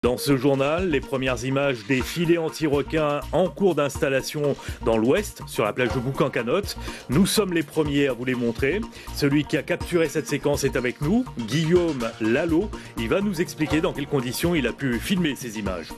Dans ce journal, les premières images des filets anti-requins en cours d'installation dans l'ouest, sur la plage de Boucan-Canotte. Nous sommes les premiers à vous les montrer. Celui qui a capturé cette séquence est avec nous, Guillaume Lalo. Il va nous expliquer dans quelles conditions il a pu filmer ces images.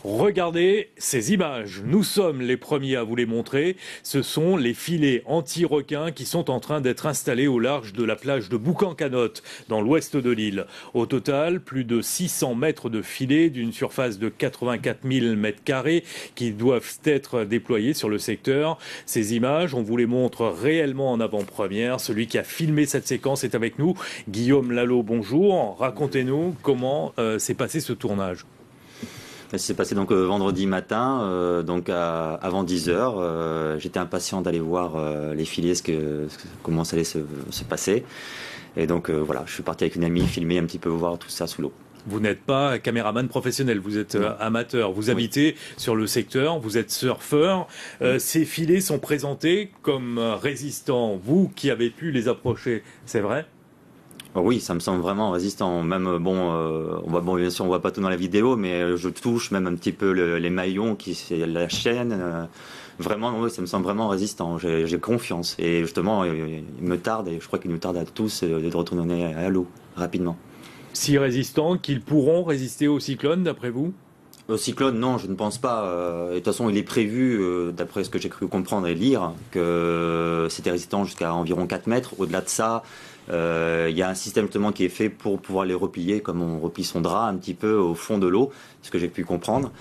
Regardez ces images. Nous sommes les premiers à vous les montrer. Ce sont les filets anti-requins qui sont en train d'être installés au large de la plage de Boucan-Canotte, dans l'ouest de l'île. Au total, plus de 600 mètres de filets d'une surface de 84 000 mètres carrés qui doivent être déployés sur le secteur. Ces images, on vous les montre réellement en avant-première. Celui qui a filmé cette séquence est avec nous. Guillaume Lalo, bonjour. Racontez-nous comment s'est passé ce tournage. Ça s'est passé donc vendredi matin, avant 10h. J'étais impatient d'aller voir les filets, comment ça allait se passer. Et donc voilà, je suis parti avec une amie filmer un petit peu, voir tout ça sous l'eau. Vous n'êtes pas caméraman professionnel, vous êtes amateur. Vous habitez sur le secteur, vous êtes surfeur. Ces filets sont présentés comme résistants. Vous qui avez pu les approcher, c'est vrai ? Oui, ça me semble vraiment résistant. Même bien sûr, on voit pas tout dans la vidéo, mais je touche même un petit peu les maillons, c'est la chaîne. Vraiment, oui, ça me semble vraiment résistant. J'ai confiance. Et justement, il me tarde, et je crois qu'il nous tarde à tous de retourner à l'eau rapidement. Si résistants qu'ils pourront résister au cyclone, d'après vous ? Au cyclone, non, je ne pense pas. De toute façon, il est prévu, d'après ce que j'ai cru comprendre et lire, que c'était résistant jusqu'à environ 4 mètres. Au-delà de ça, il y a un système justement qui est fait pour pouvoir les replier, comme on replie son drap un petit peu au fond de l'eau, ce que j'ai pu comprendre,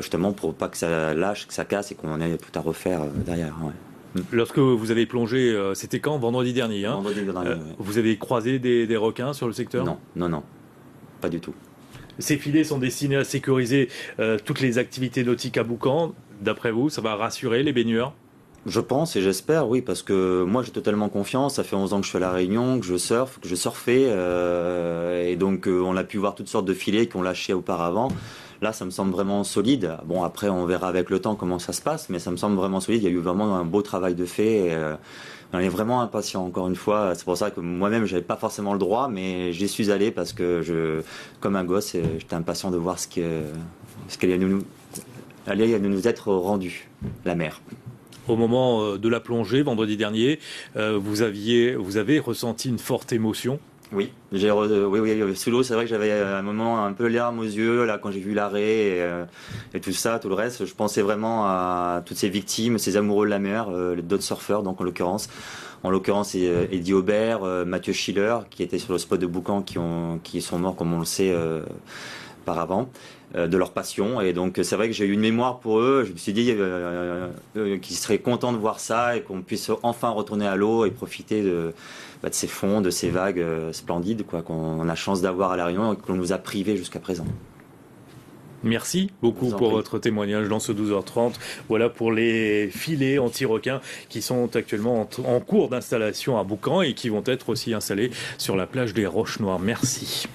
justement pour pas que ça lâche, que ça casse et qu'on ait tout à refaire derrière. Ouais. Lorsque vous avez plongé, c'était quand ? Vendredi dernier, hein ? Vendredi dernier, ouais. Vous avez croisé des requins sur le secteur ? Non, pas du tout. Ces filets sont destinés à sécuriser toutes les activités nautiques à Boucan. D'après vous, ça va rassurer les baigneurs ? Je pense et j'espère, oui, parce que moi j'ai totalement confiance. Ça fait 11 ans que je suis à La Réunion, que je surfe, que je surfais, et donc on a pu voir toutes sortes de filets qui ont lâché auparavant. Là, ça me semble vraiment solide. Bon, après, on verra avec le temps comment ça se passe, mais ça me semble vraiment solide. Il y a eu vraiment un beau travail de fait. On est vraiment impatient, encore une fois. C'est pour ça que moi-même, j'avais pas forcément le droit, mais j'y suis allé parce que comme un gosse, j'étais impatient de voir ce qu'elle allait nous être rendu, la mer. Au moment de la plongée, vendredi dernier, vous avez ressenti une forte émotion ? Oui, oui, sous l'eau, c'est vrai que j'avais un moment un peu les larmes aux yeux, là, quand j'ai vu l'arrêt et tout ça, tout le reste. Je pensais vraiment à toutes ces victimes, ces amoureux de la mer, d'autres surfeurs, donc en l'occurrence, Eddie Aubert, Mathieu Schiller, qui étaient sur le spot de Boucan, qui sont morts, comme on le sait, par avant, de leur passion. Et donc, c'est vrai que j'ai eu une mémoire pour eux. Je me suis dit qu'ils seraient contents de voir ça et qu'on puisse enfin retourner à l'eau et profiter de ces fonds, de ces vagues splendides, qu'on a chance d'avoir à La Réunion et qu'on nous a privés jusqu'à présent. Merci beaucoup pour votre témoignage dans ce 12h30. Voilà pour les filets anti-requins qui sont actuellement en cours d'installation à Boucan et qui vont être aussi installés sur la plage des Roches Noires. Merci.